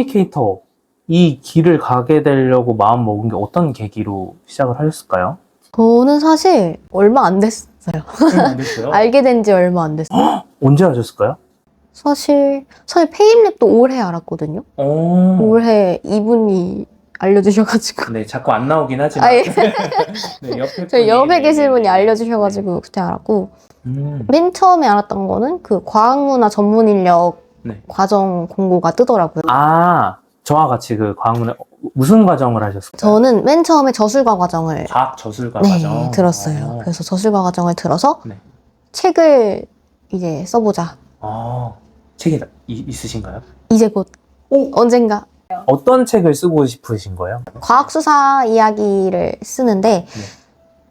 커뮤니케이터 이 길을 가게 되려고 마음 먹은 게 어떤 계기로 시작을 하셨을까요? 저는 사실 얼마 안 됐어요. 안 됐어요? 알게 된 지 얼마 안 됐어요. 언제 하셨을까요? 사실 페임랩도 올해 알았거든요. 올해 이분이 알려주셔가지고. 네, 자꾸 안 나오긴 하지만. 아, 예. 네, 옆에 저희 옆에 분이, 계신 분이 네. 알려주셔가지고 그때 알았고. 음, 맨 처음에 알았던 거는 그 과학문화 전문 인력 네. 과정 공고가 뜨더라고요. 아, 저와 같이 그 과학문에 무슨 과정을 하셨을까요? 저는 맨 처음에 저술가 과정을 과학 저술가 네, 과정. 들었어요. 그래서 저술가 과정을 들어서 네. 책을 이제 써보자. 책이 있으신가요? 이제 곧 언젠가 어떤 책을 쓰고 싶으신 거예요? 과학수사 이야기를 쓰는데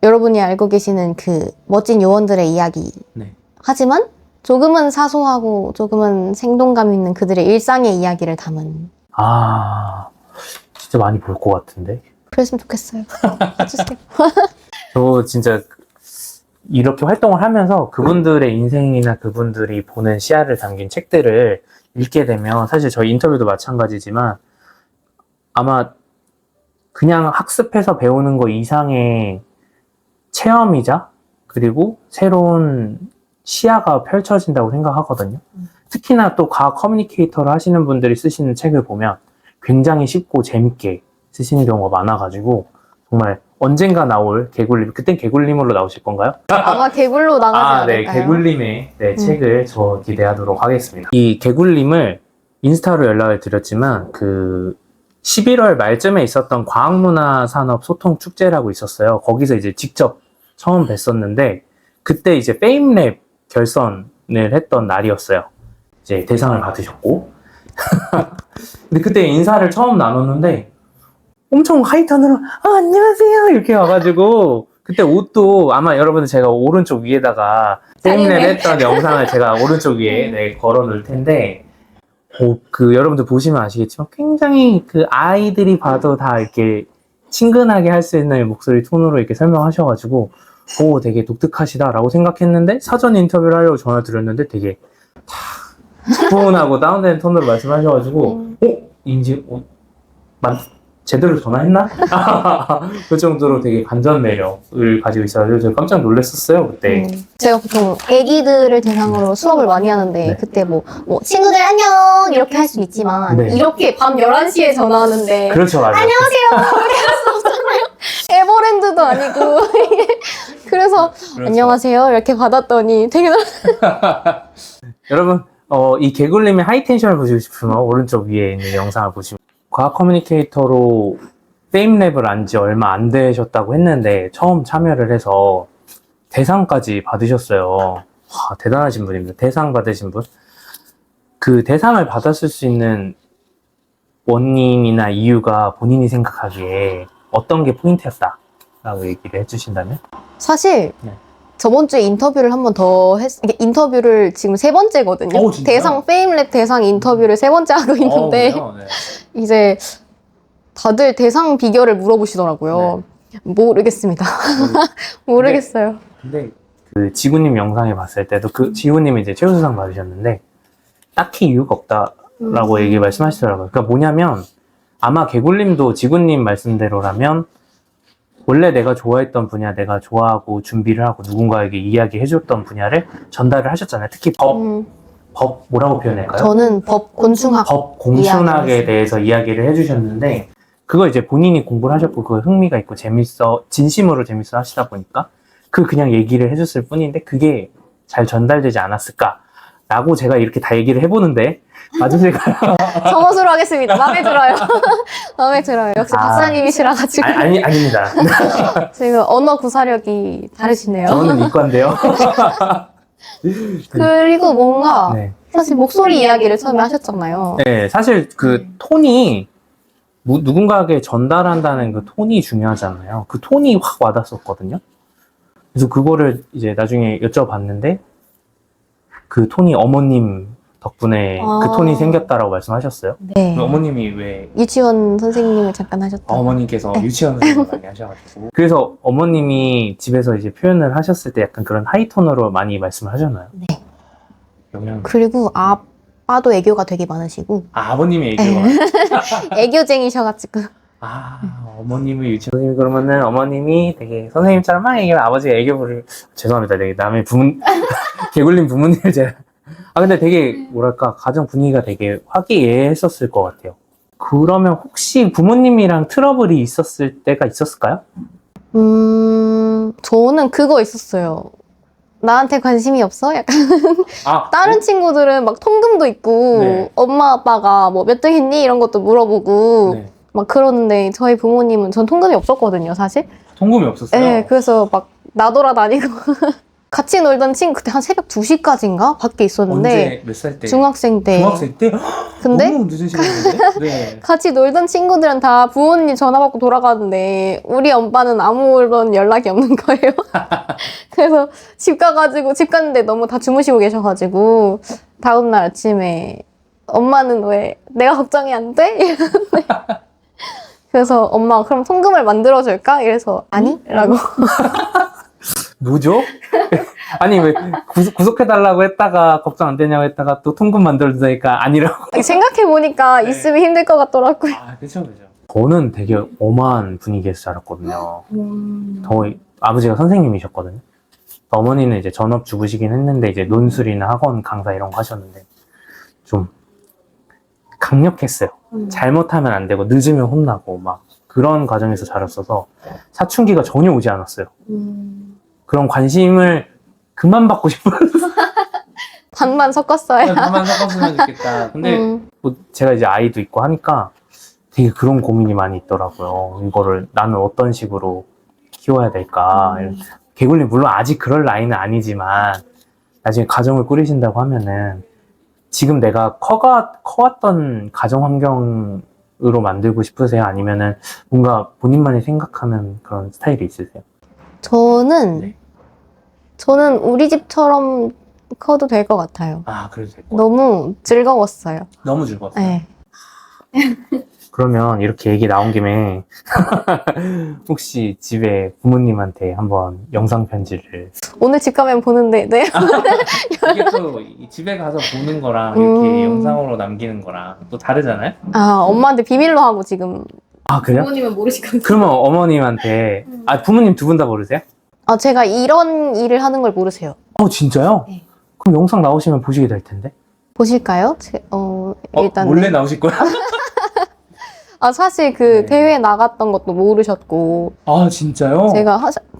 여러분이 알고 계시는 그 멋진 요원들의 이야기 네. 하지만 조금은 사소하고 조금은 생동감 있는 그들의 일상의 이야기를 담은 진짜 많이 볼 것 같은데. 그랬으면 좋겠어요. 해주세요. 저 진짜 이렇게 활동을 하면서 그분들의 인생이나 그분들이 보는 시야를 담긴 책들을 읽게 되면 사실 저희 인터뷰도 마찬가지지만 아마 그냥 학습해서 배우는 거 이상의 체험이자 그리고 새로운 시야가 펼쳐진다고 생각하거든요. 특히나 또 과학 커뮤니케이터를 하시는 분들이 쓰시는 책을 보면 굉장히 쉽고 재밌게 쓰시는 경우가 많아가지고 정말 언젠가 나올 개굴림, 그땐 개굴림으로 나오실 건가요? 아마 개굴로 나가지 네, 않을까요? 개굴림의 책을 저 기대하도록 하겠습니다. 이 개굴림을 인스타로 연락을 드렸지만 그 11월 말쯤에 있었던 과학문화산업 소통 축제라고 있었어요. 거기서 이제 직접 처음 뵀었는데 그때 이제 페임랩 결선을 했던 날이었어요. 이제 대상을 받으셨고 근데 그때 인사를 처음 나눴는데 엄청 하이톤으로 안녕하세요 이렇게 와가지고 그때 옷도 아마 여러분들 제가 오른쪽 위에다가 페임랩 했던 영상을 제가 오른쪽 위에 걸어 놓을 텐데 그 여러분들 보시면 아시겠지만 굉장히 그 아이들이 봐도 다 이렇게 친근하게 할 수 있는 목소리 톤으로 이렇게 설명하셔가지고 되게 독특하시다라고 생각했는데 사전 인터뷰를 하려고 전화 드렸는데 되게 차분하고 다운된 톤으로 말씀하셔가지고 제대로 전화했나? 그 정도로 되게 반전 매력을 가지고 있어서 제가 깜짝 놀랐었어요 그때. 제가 보통 애기들을 대상으로 수업을 많이 하는데 그때 뭐 친구들 안녕 이렇게 할 수 있지만 이렇게 밤 11시에 전화하는데 그렇죠, 맞아요. 안녕하세요 이렇게 할 수 없잖아요. 에버랜드도 아니고 그래서 그렇죠. 안녕하세요 이렇게 받았더니 되게 여러분 이 개굴림의 하이텐션을 보시고 싶으면 오른쪽 위에 있는 영상을 보시면 과학 커뮤니케이터로 페임랩을 안 지 얼마 안 되셨다고 했는데 처음 참여를 해서 대상까지 받으셨어요. 대단하신 분입니다. 대상 받으신 분. 그 대상을 받았을 수 있는 원인이나 이유가 본인이 생각하기에 어떤 게 포인트였다라고 얘기를 해주신다면? 사실 저번 주에 인터뷰를 한 번 더 인터뷰를 지금 3번째거든요. 진짜요? 페임랩 대상 인터뷰를 3번째 하고 있는데 이제 다들 대상 비결을 물어보시더라고요. 모르겠습니다. 모르겠어요. 근데 그 지구님 영상에 봤을 때도 그 지구님이 이제 최우수상 받으셨는데 딱히 이유가 없다라고 얘기 말씀하시더라고요. 그러니까 뭐냐면 아마 개굴님도 지구님 말씀대로라면 원래 내가 좋아했던 분야, 내가 좋아하고 준비를 하고 누군가에게 이야기해줬던 분야를 전달을 하셨잖아요. 특히 법 뭐라고 표현할까요? 저는 법 곤충학 공순학에 대해서 이야기를 해주셨는데 그거 이제 본인이 공부를 하셨고 그거 흥미가 있고 진심으로 재밌어 하시다 보니까 그냥 얘기를 해줬을 뿐인데 그게 잘 전달되지 않았을까라고 제가 이렇게 다 얘기를 해보는데 맞으실까요? 정호수로 하겠습니다. 마음에 들어요. 마음에 들어요. 역시 박사님이시라가지고. 아닙니다. 지금 언어 구사력이 다르시네요. 저는 이과인데요. 그리고 뭔가 사실 목소리 이야기를 처음에 하셨잖아요. 네, 사실 그 톤이 누군가에게 전달한다는 그 톤이 중요하잖아요. 그 톤이 확 와닿았었거든요. 그래서 그거를 이제 나중에 여쭤봤는데 그 톤이 어머님 덕분에 그 톤이 생겼다라고 말씀하셨어요. 네. 어머님이 왜? 유치원 선생님을 잠깐 하셨다. 어머님께서 유치원 선생님 많이 하셔가지고. 그래서 어머님이 집에서 이제 표현을 하셨을 때 약간 그런 하이톤으로 많이 말씀을 하셨나요? 네. 그러면 그리고 아빠도 애교가 되게 많으시고 아, 아버님이 애교가. 애교쟁이셔가지고 아, 어머님의 유치원 선생님 그러면은 어머님이 되게 선생님처럼 막 애교, 아버지가 애교 부를, 죄송합니다. 되게 남의 개굴린 부모님을 제가. 아, 근데 되게, 뭐랄까, 가정 분위기가 되게 화기애애했었을 것 같아요. 그러면 혹시 부모님이랑 트러블이 있었을 때가 있었을까요? 저는 그거 있었어요. 나한테 관심이 없어? 약간 아, 다른 친구들은 막 통금도 있고 네. 엄마 아빠가 뭐 몇 등 했니? 이런 것도 물어보고 네. 막 그러는데 저희 부모님은 전 통금이 없었거든요, 사실. 통금이 없었어요? 네, 그래서 막 나돌아다니고 같이 놀던 친구 그때 한 새벽 2시까지인가 밖에 있었는데 언제, 몇 살 때? 중학생 때. 중학생 때? 근데 너무 늦은 시간인데? 네. 같이 놀던 친구들은 다 부모님 전화 받고 돌아가는데 우리 엄마는 아무런 연락이 없는 거예요. 그래서 집 가가지고 집 갔는데 너무 다 주무시고 계셔가지고 다음날 아침에 엄마는 왜 내가 걱정이 안 돼? 이러는데 그래서 엄마 그럼 통금을 만들어줄까? 이래서 아니? 라고 뭐죠? 아니, 왜 구속해달라고 했다가 걱정 안 되냐고 했다가 또 통금 만들어주니까 아니라고. 생각해보니까 네. 있으면 힘들 것 같더라고요. 아, 그쵸. 저는 되게 엄한 분위기에서 자랐거든요. 저희 아버지가 선생님이셨거든요. 어머니는 이제 전업주부시긴 했는데 이제 논술이나 학원 강사 이런 거 하셨는데 좀 강력했어요. 잘못하면 안 되고 늦으면 혼나고 막 그런 과정에서 자랐어서 사춘기가 전혀 오지 않았어요. 그런 관심을 그만 받고 싶어요. 반반 섞었어요. 그만 섞었으면 좋겠다. 근데 뭐 제가 이제 아이도 있고 하니까 되게 그런 고민이 많이 있더라고요. 이거를 나는 어떤 식으로 키워야 될까. 개굴님 물론 아직 그럴 나이는 아니지만 나중에 가정을 꾸리신다고 하면은 지금 내가 커왔던 가정 환경으로 만들고 싶으세요? 아니면은 뭔가 본인만이 생각하는 그런 스타일이 있으세요? 저는 네. 우리 집처럼 커도 될 것 같아요. 아, 그래도 될 것 같아요. 너무 즐거웠어요. 너무 즐거웠어요. 네. 그러면 이렇게 얘기 나온 김에 혹시 집에 부모님한테 한번 영상 편지를 오늘 집 가면 보는데, 네. 이게 또 집에 가서 보는 거랑 이렇게 영상으로 남기는 거랑 또 다르잖아요? 아, 엄마한테 비밀로 하고 지금. 아, 그래요? 부모님은 모르시거든요. 그러면 어머님한테 아, 부모님 두 분 다 모르세요? 아, 제가 이런 일을 하는 걸 모르세요. 진짜요? 네. 그럼 영상 나오시면 보시게 될 텐데. 보실까요? 일단. 몰래 나오실 거야? 아, 사실 그 네. 대회 나갔던 것도 모르셨고. 아, 진짜요?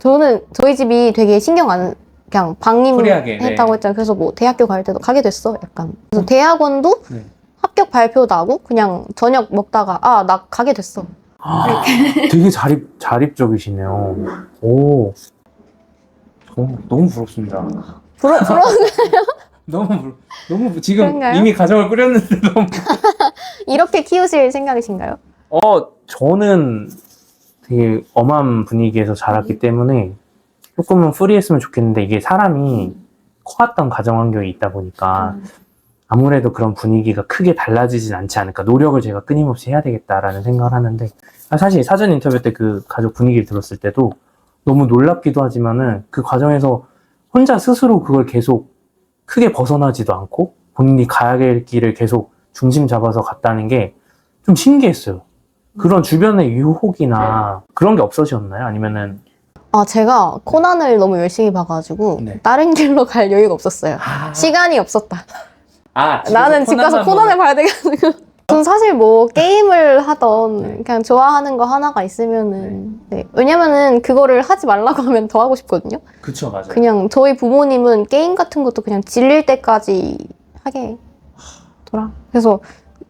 저는 저희 집이 되게 신경 안, 그냥 프리하게, 방임했다고 네. 했잖아요. 그래서 뭐 대학교 갈 때도 가게 됐어, 약간. 그래서 대학원도 네. 합격 발표 나고 그냥 저녁 먹다가 나 가게 됐어. 아, 되게 자립적이시네요. 오. 너무 부럽습니다. 부러운 너무 지금 그런가요? 이미 가정을 꾸렸는데 너무. 이렇게 키우실 생각이신가요? 저는 되게 엄한 분위기에서 자랐기 때문에 조금은 프리했으면 좋겠는데 이게 사람이 커왔던 가정 환경이 있다 보니까 아무래도 그런 분위기가 크게 달라지진 않지 않을까. 노력을 제가 끊임없이 해야 되겠다라는 생각을 하는데 사실 사전 인터뷰 때 그 가족 분위기를 들었을 때도 너무 놀랍기도 하지만은 그 과정에서 혼자 스스로 그걸 계속 크게 벗어나지도 않고 본인이 가야 될 길을 계속 중심 잡아서 갔다는 게 좀 신기했어요. 그런 주변의 유혹이나 그런 게 없으셨나요? 아니면은 제가 코난을 너무 열심히 봐가지고 네. 다른 길로 갈 여유가 없었어요. 시간이 없었다. 나는 집 가서 코난을 봐야 돼가지고. 전 사실 뭐 게임을 하던 그냥 좋아하는 거 하나가 있으면은 네. 왜냐면은 그거를 하지 말라고 하면 더 하고 싶거든요. 그쵸, 맞아요. 그냥 저희 부모님은 게임 같은 것도 그냥 질릴 때까지 하게 더라. 그래서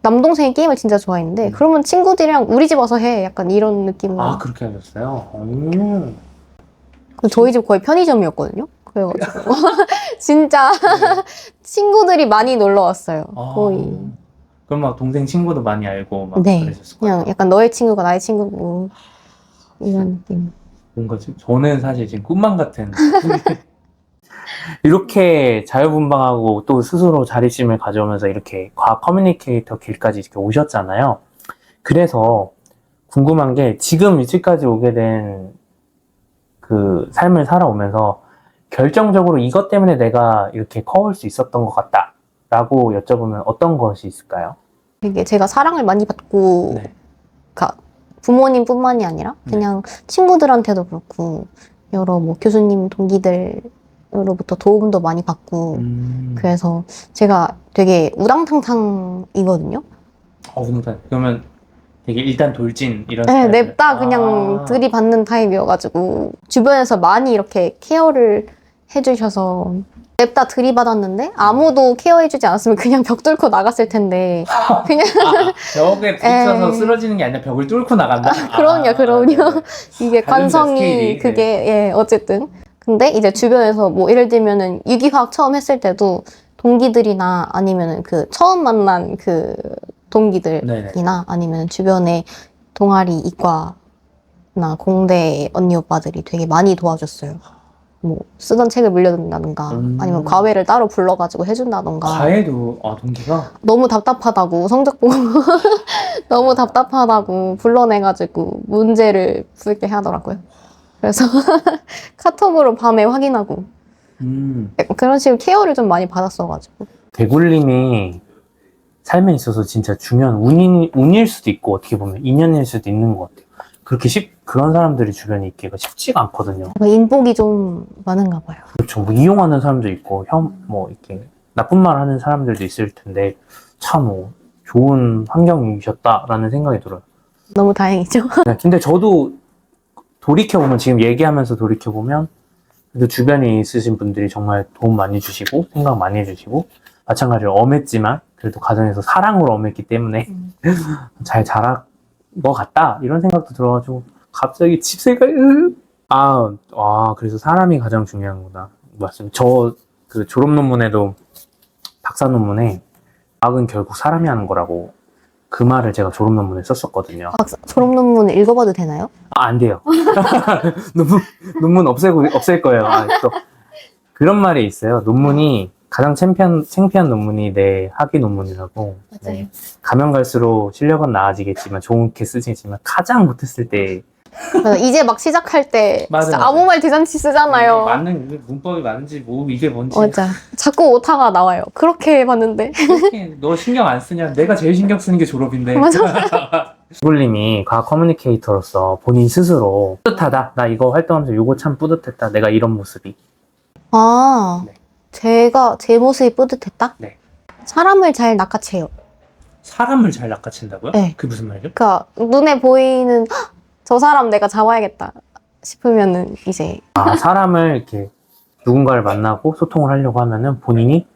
남동생이 게임을 진짜 좋아했는데 그러면 친구들이랑 우리 집 와서 해. 약간 이런 느낌으로. 그렇게 하셨어요? 저희 집 거의 편의점이었거든요. 그래가지고 진짜 친구들이 많이 놀러 왔어요. 거의. 그럼 막 동생 친구도 많이 알고 막 네. 그러셨을 거예요. 그냥 약간 너의 친구가 나의 친구고 이런 느낌. 뭔가 저는 사실 지금 꿈만 같은 이렇게 자유분방하고 또 스스로 자립심을 가져오면서 이렇게 과학 커뮤니케이터 길까지 이렇게 오셨잖아요. 그래서 궁금한 게 지금 위치까지 오게 된 그 삶을 살아오면서 결정적으로 이것 때문에 내가 이렇게 커올 수 있었던 것 같다 라고 여쭤보면 어떤 것이 있을까요? 되게 제가 사랑을 많이 받고, 네. 그러니까 부모님뿐만이 아니라 그냥 친구들한테도 그렇고 여러 뭐 교수님, 동기들로부터 도움도 많이 받고 그래서 제가 되게 우당탕탕이거든요. 그러면 되게 일단 돌진 이런 네, 스타일? 냅다 그냥 들이받는 타입이어가지고 주변에서 많이 이렇게 케어를 해주셔서 냅다 들이받았는데 아무도 케어해주지 않았으면 그냥 벽 뚫고 나갔을 텐데 그냥 벽에 부딪혀서 에이. 쓰러지는 게 아니라 벽을 뚫고 나간다? 그럼요. 네네. 이게 다릅니다, 관성이 스케일이. 그게 예 어쨌든 근데 이제 주변에서 뭐 예를 들면은 유기화학 처음 했을 때도 동기들이나 아니면은 그 처음 만난 그 동기들이나 네네. 아니면 주변에 동아리 이과나 공대 언니 오빠들이 되게 많이 도와줬어요. 뭐 쓰던 책을 물려준다든가 아니면 과외를 따로 불러가지고 해준다든가 과외도 동기가? 너무 답답하다고 성적 보고 너무 답답하다고 불러내가지고 문제를 풀게 하더라고요. 그래서 카톡으로 밤에 확인하고 그런 식으로 케어를 좀 많이 받았어가지고 개굴님이 삶에 있어서 진짜 중요한 운일 수도 있고 어떻게 보면 인연일 수도 있는 것 같아요. 그런 사람들이 주변에 있기가 쉽지가 않거든요. 인복이 좀 많은가 봐요. 그렇죠. 뭐 이용하는 사람도 있고, 이렇게 나쁜 말 하는 사람들도 있을 텐데, 참, 좋은 환경이셨다라는 생각이 들어요. 너무 다행이죠. 네, 근데 저도 지금 얘기하면서 돌이켜보면, 그래도 주변에 있으신 분들이 정말 도움 많이 주시고, 생각 많이 해주시고, 마찬가지로 엄했지만, 그래도 가정에서 사랑으로 엄했기 때문에, 잘 자란 것 같다, 이런 생각도 들어가지고, 갑자기 집세가, 그래서 사람이 가장 중요한구나. 맞습니다. 그 졸업 논문에도, 박사 논문에, 과학은 결국 사람이 하는 거라고, 그 말을 제가 졸업 논문에 썼었거든요. 졸업 논문 읽어봐도 되나요? 안 돼요. 논문 없앨 거예요. 또 그런 말이 있어요. 논문이 가장 창피한 논문이 내 학위 논문이라고. 맞아요. 가면 갈수록 실력은 나아지겠지만 좋게 쓰지만 가장 못했을 때 맞아. 이제 막 시작할 때 맞아, 진짜 맞아. 아무 말 대잔치 쓰잖아요. 맞는 문법이 맞는지 이게 뭔지 맞아. 자꾸 오타가 나와요. 그렇게 해봤는데. 너 신경 안 쓰냐? 내가 제일 신경 쓰는 게 졸업인데. 맞아. 구글님이 과학 커뮤니케이터로서 본인 스스로 뿌듯하다. 나 이거 활동하면서 이거 참 뿌듯했다. 내가 이런 모습이. 네. 제 모습이 뿌듯했다? 네. 사람을 잘 낚아채요. 사람을 잘 낚아챈다고요? 네. 그게 무슨 말이죠? 그러니까 눈에 보이는 "헉, 저 사람 내가 잡아야겠다 싶으면은 이제 사람을 이렇게 누군가를 만나고 소통을 하려고 하면은 본인이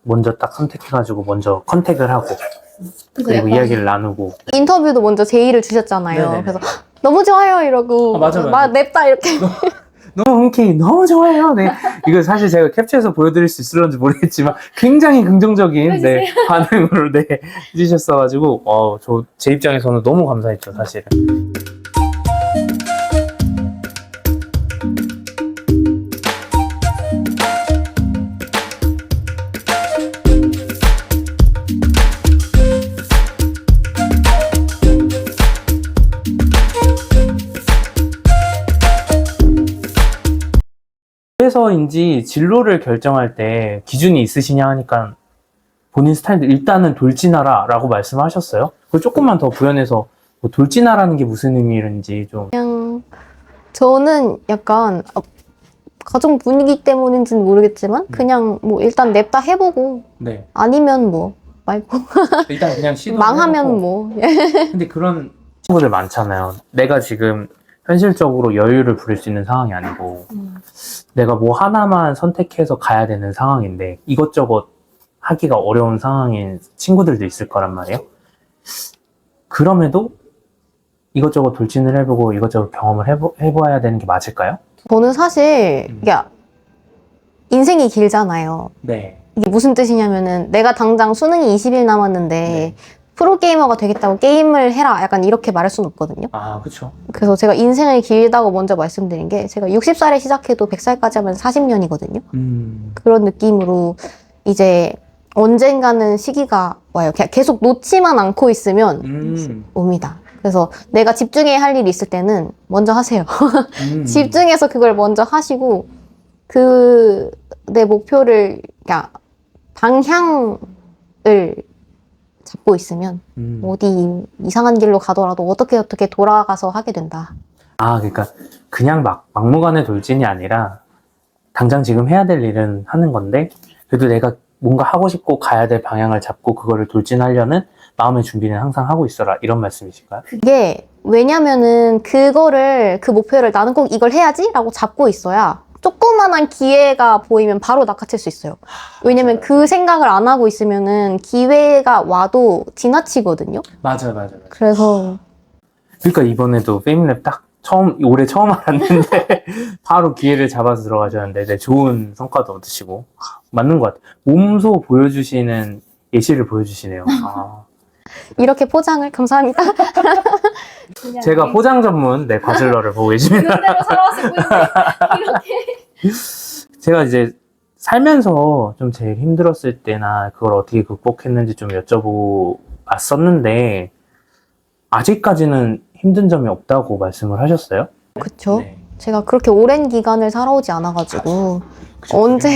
먼저 선택해가지고 먼저 컨택을 하고 그리고 이야기를 나누고 인터뷰도 먼저 제의를 주셨잖아요. 네네네. 그래서 너무 좋아요 이러고 맞아. 냅다 이렇게 너무 흔쾌히 너무 좋아요. 네. 이거 사실 제가 캡처해서 보여드릴 수 있을런지 모르겠지만 굉장히 긍정적인 반응으로 해주셨어가지고 제 입장에서는 너무 감사했죠 사실은. 그래서인지 진로를 결정할 때 기준이 있으시냐 하니까 본인 스타일도 일단은 돌진하라 라고 말씀하셨어요. 그걸 조금만 더 부연해서 뭐 돌진하라는 게 무슨 의미인지 좀. 그냥 저는 약간 가정 분위기 때문인지는 모르겠지만 그냥 뭐 일단 냅다 해보고 네. 아니면 뭐 말고 일단 그냥 시도. 망하면 뭐 근데 그런 친구들 많잖아요. 내가 지금 현실적으로 여유를 부릴 수 있는 상황이 아니고 내가 뭐 하나만 선택해서 가야 되는 상황인데 이것저것 하기가 어려운 상황인 친구들도 있을 거란 말이에요. 그럼에도 이것저것 돌진을 해보고 이것저것 경험을 해봐야 되는 게 맞을까요? 저는 사실 이게 인생이 길잖아요. 네. 이게 무슨 뜻이냐면은 내가 당장 수능이 20일 남았는데 프로게이머가 되겠다고 게임을 해라 약간 이렇게 말할 수는 없거든요. 그쵸. 그래서 제가 인생을 길다고 먼저 말씀드린 게 제가 60살에 시작해도 100살까지 하면 40년이거든요. 그런 느낌으로 이제 언젠가는 시기가 와요. 그냥 계속 놓지만 않고 있으면 옵니다. 그래서 내가 집중해야 할 일이 있을 때는 먼저 하세요. 집중해서 그걸 먼저 하시고 내 목표를 그냥 방향을 잡고 있으면 어디 이상한 길로 가더라도 어떻게 돌아가서 하게 된다. 아, 그러니까 그냥 막무가내 돌진이 아니라 당장 지금 해야 될 일은 하는 건데 그래도 내가 뭔가 하고 싶고 가야 될 방향을 잡고 그거를 돌진하려는 마음의 준비는 항상 하고 있어라 이런 말씀이실까요? 그게 왜냐면은 그 목표를 나는 꼭 이걸 해야지 라고 잡고 있어야 조그만한 기회가 보이면 바로 낚아챌 수 있어요. 왜냐면 그 생각을 안 하고 있으면은 기회가 와도 지나치거든요. 맞아요. 그래서 그러니까 이번에도 페미랩 딱 올해 처음 알았는데 바로 기회를 잡아서 들어가셨는데 네, 좋은 성과도 얻으시고 맞는 것 같아요. 몸소 보여주시는 예시를 보여주시네요. 아. 이렇게 포장을 감사합니다. 제가 포장 전문 바질러를 보고 계십니다. 제가 이제 살면서 좀 제일 힘들었을 때나 그걸 어떻게 극복했는지 좀 여쭤보았었는데 아직까지는 힘든 점이 없다고 말씀을 하셨어요? 그쵸? 네. 제가 그렇게 오랜 기간을 살아오지 않아가지고 언제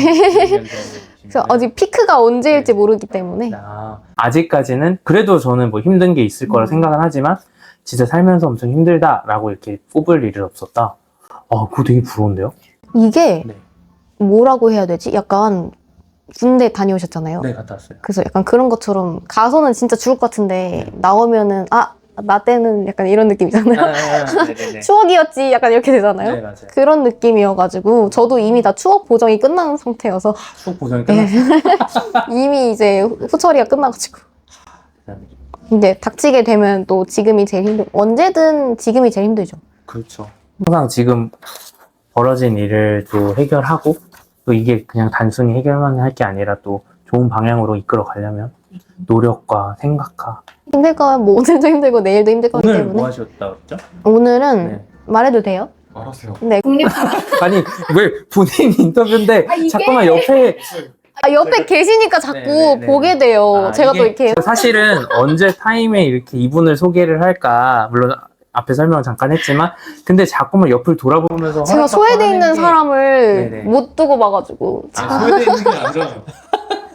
그래서 아직 피크가 언제일지 모르기 때문에 아직까지는 그래도 저는 뭐 힘든 게 있을 거라 생각은 하지만 진짜 살면서 엄청 힘들다라고 이렇게 뽑을 일은 없었다. 그거 되게 부러운데요? 이게 네. 뭐라고 해야 되지? 약간 군대 다녀오셨잖아요. 네, 갔다 왔어요. 그래서 약간 그런 것처럼 가서는 진짜 죽을 것 같은데 나오면은 나 때는 약간 이런 느낌이잖아요. 네네네. 추억이었지 약간 이렇게 되잖아요. 네, 맞아요. 그런 느낌이어가지고 저도 이미 다 추억 보정이 끝난 상태여서 추억 보정이 끝났어요. 이미 이제 후처리가 끝나가지고 근데 닥치게 되면 또 언제든 지금이 제일 힘들죠. 그렇죠. 항상 지금 벌어진 일을 또 해결하고 또 이게 그냥 단순히 해결만 할 게 아니라 또 좋은 방향으로 이끌어 가려면 노력과 생각과 힘들까 뭐 오늘도 힘들고 내일도 힘들 거기 오늘 때문에 뭐 하셨다 그랬죠? 오늘은 네. 말해도 돼요? 알았어요. 네. 아니 왜 본인 인터뷰인데 자꾸만 옆에 옆에 계시니까 자꾸 네네네. 보게 돼요. 제가 또 이게 이렇게 사실은 언제 타임에 이렇게 이분을 소개를 할까 물론 앞에 설명을 잠깐 했지만 근데 자꾸만 옆을 돌아보면서 제가 소외돼 있는 사람을 네네. 못 두고 봐가지고 소외돼 있는 게 아니라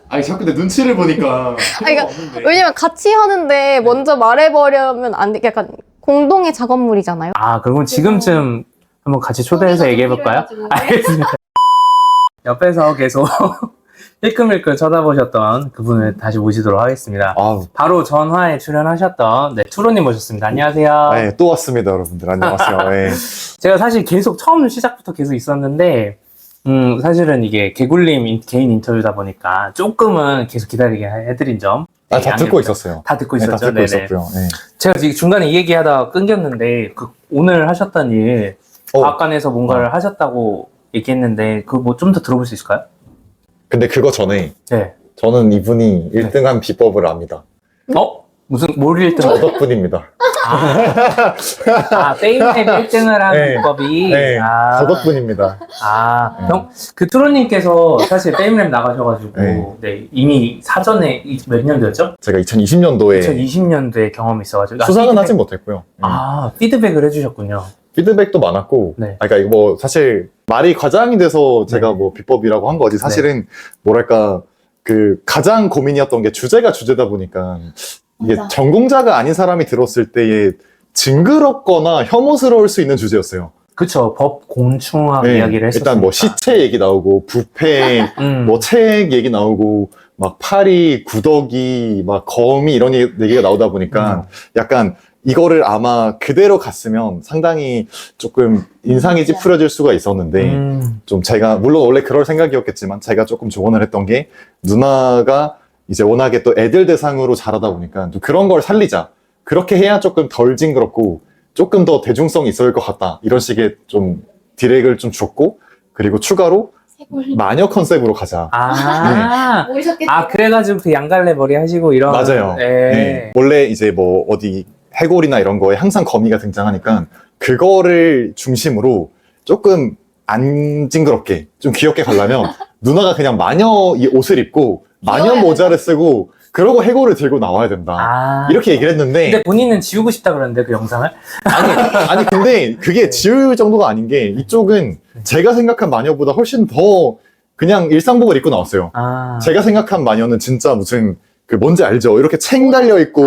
아니 자꾸 내 눈치를 보니까 그러니까 없는데. 왜냐면 같이 하는데 먼저 말해버리면 안 돼. 약간 공동의 작업물이잖아요. 그러면 지금쯤 한번 같이 초대해서 얘기해볼까요? 알겠습니다. 옆에서 계속 힐끔힐끔 쳐다보셨던 그분을 다시 모시도록 하겠습니다. 바로 전화에 출연하셨던 투로님 모셨습니다. 안녕하세요. 네, 또 왔습니다, 여러분들. 안녕하세요. 네. 제가 사실 계속 처음 시작부터 계속 있었는데 사실은 이게 개굴님 개인 인터뷰다 보니까 조금은 계속 기다리게 해드린 점. 다 듣고 있었어요. 다 듣고 네, 있었죠. 다 듣고 네네. 있었고요. 네. 제가 지금 중간에 이 얘기하다가 끊겼는데 오늘 하셨던 일 과학관에서 뭔가를 하셨다고 얘기했는데 그거 뭐 좀 더 들어볼 수 있을까요? 근데 그거 전에 네. 저는 이분이 1등한 비법을 압니다. 무슨 뭘 1등? 저 덕분입니다. 페임랩 1등을 한 네. 비법이 네, 저 덕분입니다. 그 투로님께서 사실 페임랩 나가셔가지고 네. 이미 사전에 몇 년도였죠? 제가 2020년도에 2020년도에 경험이 있어가지고 수상은 하진 못했고요. 피드백을 해주셨군요. 피드백도 많았고, 네. 그러니까 이거 뭐 사실 말이 과장이 돼서 제가 네. 뭐 비법이라고 한 거지. 사실은 뭐랄까 그 가장 고민이었던 게 주제가 주제다 보니까 이게 맞아. 전공자가 아닌 사람이 들었을 때에 징그럽거나 혐오스러울 수 있는 주제였어요. 그쵸. 법 공충학 이야기를 했었으니까. 일단 뭐 시체 얘기 나오고 부패, 뭐 책 얘기 나오고 막 파리, 구더기, 막 거미 이런 얘기가 나오다 보니까 약간 이거를 아마 그대로 갔으면 상당히 조금 인상이 찌푸려질 수가 있었는데 좀 제가 물론 원래 그럴 생각이었겠지만 제가 조금 조언을 했던 게 누나가 이제 워낙에 또 애들 대상으로 자라다 보니까 또 그런 걸 살리자. 그렇게 해야 조금 덜 징그럽고 조금 더 대중성이 있을 것 같다. 이런 식의 좀 디렉을 좀 줬고 그리고 추가로 마녀 컨셉으로 가자. 그래가지고 그 양갈래 머리 하시고 이런. 맞아요. 네. 원래 이제 뭐 어디 해골이나 이런 거에 항상 거미가 등장하니까 그거를 중심으로 조금 안 징그럽게 좀 귀엽게 가려면 누나가 그냥 마녀 이 옷을 입고 마녀 모자를 쓰고 그러고 해골을 들고 나와야 된다. 이렇게 얘기를 했는데. 근데 본인은 지우고 싶다 그러는데 그 영상을? 아니 근데 그게 지울 정도가 아닌 게 이쪽은 제가 생각한 마녀보다 훨씬 더 그냥 일상복을 입고 나왔어요. 아. 제가 생각한 마녀는 진짜 무슨 그 뭔지 알죠? 이렇게 챙 달려 있고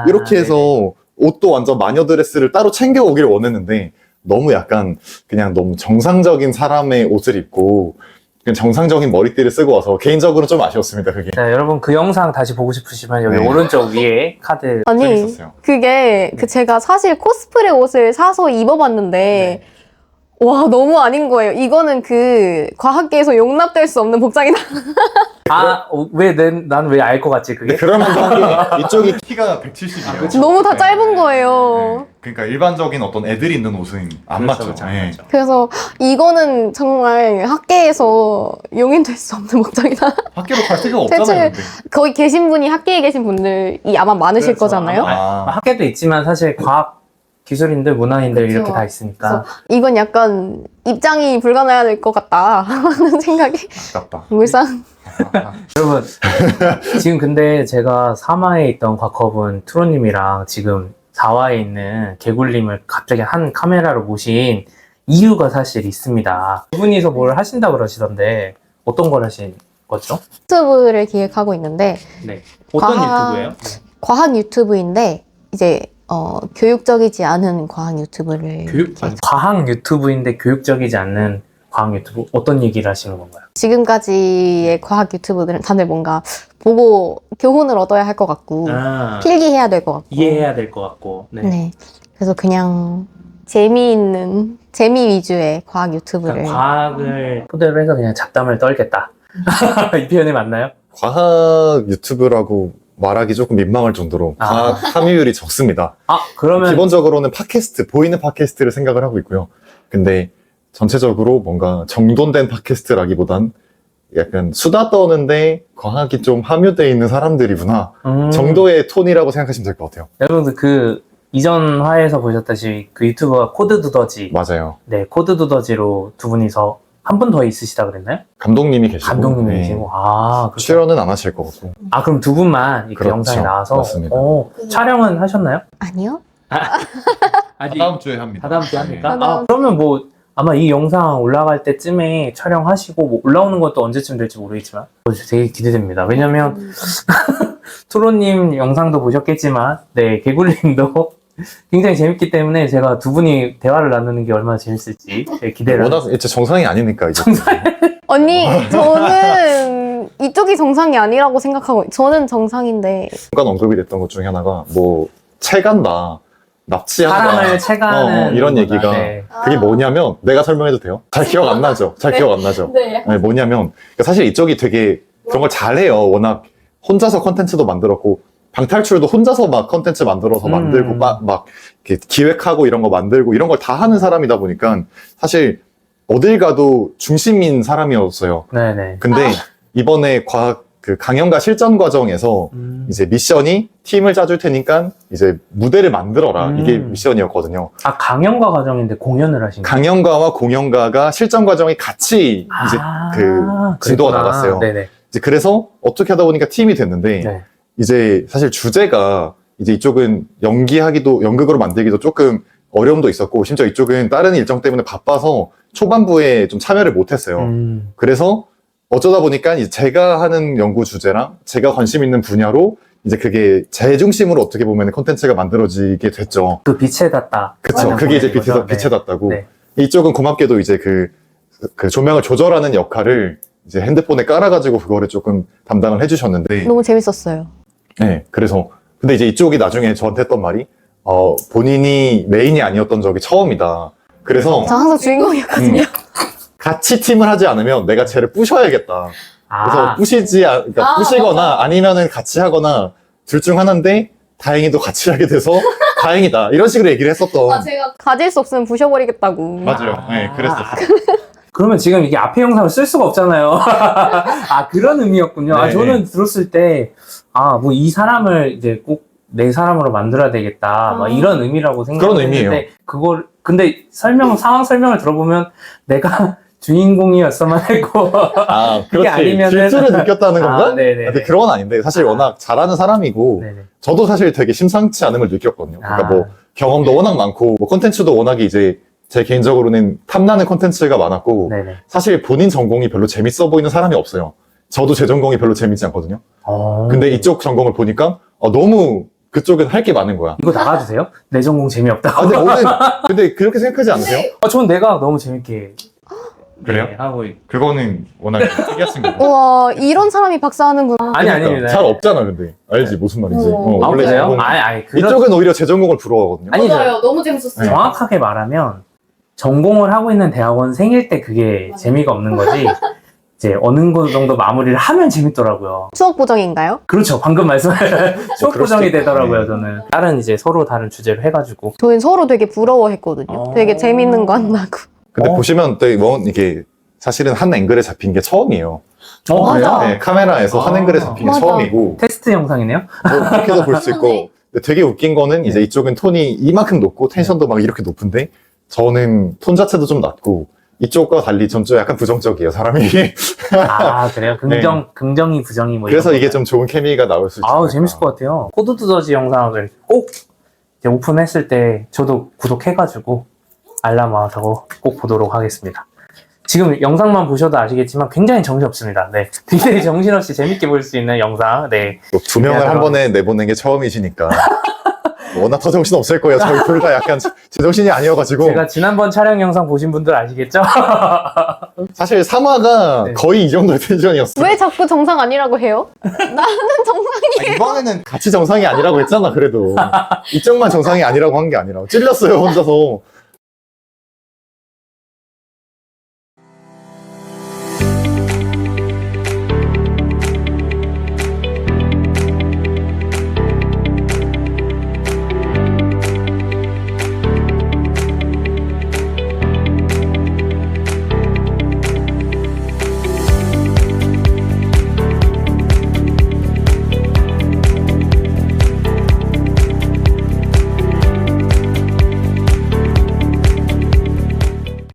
이렇게 해서 네네. 옷도 완전 마녀 드레스를 따로 챙겨 오길 원했는데 너무 약간 그냥 너무 정상적인 사람의 옷을 입고 그냥 정상적인 머리띠를 쓰고 와서 개인적으로 좀 아쉬웠습니다. 그게 자, 여러분 그 영상 다시 보고 싶으시면 여기 네. 오른쪽 위에 카드. 아니 재밌었어요. 그게 그 제가 사실 코스프레 옷을 사서 입어봤는데 네. 와 너무 아닌 거예요. 이거는 그 과학계에서 용납될 수 없는 복장이다. 아, 왜 난 왜 알 것 같지 그게? 근데 그럴만도 한 게 이쪽이 키가 170이에요. 그쵸. 너무 다 짧은 거예요. 그러니까 일반적인 어떤 애들이 입는 옷은 안 그렇죠, 맞죠. 그렇죠, 예. 그렇죠. 그래서 이거는 정말 학계에서 용인될 수 없는 복장이다. 학교로 갈 데가 대체- 없잖아요. 근데. 거기 계신 분이 학계에 계신 분들이 아마 많으실 그렇죠. 거잖아요. 아. 학계도 있지만 사실 과학 기술인들, 문화인들 그쵸. 이렇게 다 있으니까. 이건 약간 입장이 불가능해야 될 것 같다 하는 생각이 아깝다. 물상. 여러분, 지금 근데 제가 3화에 있던 곽커분 트로님이랑 지금 4화에 있는 개굴님을 갑자기 한 카메라로 모신 이유가 사실 있습니다. 두 분이서 뭘 하신다 그러시던데 어떤 걸 하신 거죠? 유튜브를 기획하고 있는데 네. 어떤 과학- 유튜브예요? 과학 유튜브인데 이제 교육적이지 않은 과학 유튜브를 과학 유튜브인데 교육적이지 않는 과학 유튜브? 어떤 얘기를 하시는 건가요? 지금까지의 과학 유튜브들은 다들 뭔가 보고 교훈을 얻어야 할 것 같고 아, 필기해야 될 것 같고 이해해야 될 것 같고. 네. 네. 그래서 그냥 재미있는 재미 위주의 과학 유튜브를 그러니까 과학을 토대로 해서 그냥 잡담을 떨겠다. 이 표현이 맞나요? 과학 유튜브라고 말하기 조금 민망할 정도로 아. 과학 함유율이 적습니다. 아, 그러면 기본적으로는 팟캐스트, 보이는 팟캐스트를 생각을 하고 있고요. 근데 전체적으로 뭔가 정돈된 팟캐스트라기보단 약간 수다 떠는데 과학이 좀 함유되어 있는 사람들이구나 정도의 톤이라고 생각하시면 될 것 같아요. 여러분들 그 이전 화에서 보셨다시피 그 유튜버가 코드 두더지. 맞아요. 네, 코드 두더지로 두 분이서 한 분 더 있으시다 그랬나요? 감독님이 계시고 감독님이시고. 네. 아, 그렇죠. 출연은 안 하실 것 같고 아, 그럼 두 분만 이 그렇죠. 영상에 나와서 맞습니다. 촬영은 하셨나요? 아니요? 아직 주에 합니다. 다다음 주에 합니까? 네. 아, 그러면 뭐 아마 이 영상 올라갈 때쯤에 촬영하시고 뭐 올라오는 것도 언제쯤 될지 모르겠지만 되게 기대됩니다. 왜냐면 투로님 영상도 보셨겠지만 네, 개굴님도 굉장히 재밌기 때문에 제가 두 분이 대화를 나누는 게 얼마나 재밌을지 네, 기대를 워낙 이제 정상이 아니니까 이제 언니 저는 이쪽이 정상이 아니라고 생각하고 저는 정상인데 잠깐 언급이 됐던 것 중에 하나가 뭐 채간다, 납치한다 사람을 채가는 이런 거다. 얘기가 네. 그게 뭐냐면 내가 설명해도 돼요? 잘 기억 안 나죠? 잘 기억 안 나죠? 네. 네, 뭐냐면 그러니까 사실 이쪽이 되게 그런 걸 잘해요. 워낙 혼자서 컨텐츠도 만들었고 방탈출도 혼자서 막 컨텐츠 만들어서 만들고 막 이렇게 기획하고 이런 거 만들고 이런 걸 다 하는 사람이다 보니까 사실 어딜 가도 중심인 사람이었어요. 네네. 근데 이번에 그 강연과 실전 과정에서 이제 미션이 팀을 짜줄 테니까 이제 무대를 만들어라 이게 미션이었거든요. 아, 강연과 과정인데 공연을 하신 거예요? 강연가와 공연가가 실전 과정이 같이 이제 그 진도가 그랬구나. 나갔어요. 네네. 이제 그래서 어떻게 하다 보니까 팀이 됐는데 네. 이제 사실 주제가 이제 이쪽은 연극으로 만들기도 조금 어려움도 있었고 심지어 이쪽은 다른 일정 때문에 바빠서 초반부에 좀 참여를 못했어요. 그래서 어쩌다 보니까 이제 제가 하는 연구 주제랑 제가 관심 있는 분야로 이제 그게 제 중심으로 어떻게 보면 콘텐츠가 만들어지게 됐죠. 그 빛에 닿다. 그쵸. 맞아, 그게 이제 보내는 거죠? 빛에 닿다고. 네. 이쪽은 고맙게도 이제 그 조명을 조절하는 역할을 이제 핸드폰에 깔아가지고 그거를 조금 담당을 해주셨는데. 너무 재밌었어요. 네. 그래서, 근데 이제 이쪽이 나중에 저한테 했던 말이, 본인이 메인이 아니었던 적이 처음이다. 그래서 저 항상 주인공이었거든요. 같이 팀을 하지 않으면 내가 쟤를 부셔야겠다. 그래서 아, 부시거나 아니면은 같이 하거나 둘 중 하나인데 다행히도 같이 하게 돼서 다행이다. 이런 식으로 얘기를 했었던. 제가 가질 수 없으면 부셔버리겠다고. 맞아요. 네, 그랬었어요. 그러면 지금 이게 앞에 영상을 쓸 수가 없잖아요. 아, 그런 의미였군요. 아, 네. 저는 들었을 때, 뭐 이 사람을 이제 꼭 내 사람으로 만들어야 되겠다. 막 이런 의미라고 그런 의미예요. 생각했는데, 근데 상황 설명을 들어보면 내가 주인공이었어만 했고. 그렇지. 아니면은- 질투를 느꼈다는 건가? 네네. 근데 그런 건 아닌데, 사실 워낙 잘하는 사람이고, 네네. 저도 사실 되게 심상치 않음을 느꼈거든요. 그러니까 아. 뭐, 경험도 워낙 많고, 뭐, 콘텐츠도 워낙에 이제 제 개인적으로는 탐나는 콘텐츠가 많았고 네네. 사실 본인 전공이 별로 재밌어 보이는 사람이 없어요. 저도 제 전공이 별로 재밌지 않거든요. 어. 근데 이쪽 전공을 보니까 너무 그쪽은 할 게 많은 거야. 이거 나가주세요? 내 전공 재미없다. 근데 그렇게 생각하지 않으세요? 전 내가 너무 재밌게 그래요? 네, 하고 그거는 워낙 특이하신 거고. 우와, 이런 사람이 박사하는구나. 아니 아닙니다. 잘 없잖아, 근데. 알지, 무슨 말인지. 어. 아, 원래 그래요? 전공- 아니 그런 이쪽은 오히려 제 전공을 부러워하거든요. 아니, 맞아요. 너무 재밌었어요. 정확하게 말하면 전공을 하고 있는 대학원생일 때 그게 재미가 없는 거지. 이제 어느 정도 마무리를 하면 재밌더라고요. 수업 보정인가요? 그렇죠. 방금 말씀하신 수업 그럴 수도 보정이 있고. 되더라고요. 네. 저는 다른 이제 서로 다른 주제로 해가지고. 저희는 서로 되게 부러워했거든요. 되게 재밌는 거 한다고. 근데 어. 보시면 또 이게 사실은 한 앵글에 잡힌 게 처음이에요. 그래요? 네, 카메라에서 한 아. 앵글에 잡힌 게 맞아. 처음이고 테스트 영상이네요. 뭐 그렇게도 볼 수 있고 근데 되게 웃긴 거는 이제 이쪽은 톤이 이만큼 높고 텐션도 막 이렇게 높은데 저는 톤 자체도 좀 낮고 이쪽과 달리 전 좀 약간 부정적이에요, 사람이. 아 그래요? 긍정이 부정이 뭐 그래서 이런 이게 건가요? 좀 좋은 케미가 나올 수 있어요. 아우 재밌을 것 같아요. 코드 두더지 영상을 꼭 이제 오픈했을 때 저도 구독해가지고 알람 와서 꼭 보도록 하겠습니다. 지금 영상만 보셔도 아시겠지만 굉장히 정신없습니다. 네, 굉장히 정신없이 재밌게 볼 수 있는 영상. 네, 두 명을 한 번에 내보낸 게 처음이시니까 워낙 더 정신 없을 거예요. 저희 둘 다 약간 제정신이 아니어가지고 제가 지난번 촬영 영상 보신 분들 아시겠죠? 사실 3화가 네. 거의 이 정도의 텐션이었어요. 왜 자꾸 정상 아니라고 해요? 나는 정상이에요. 이번에는 같이 정상이 아니라고 했잖아. 그래도 이쪽만 정상이 아니라고 한 게 아니라 찔렸어요, 혼자서.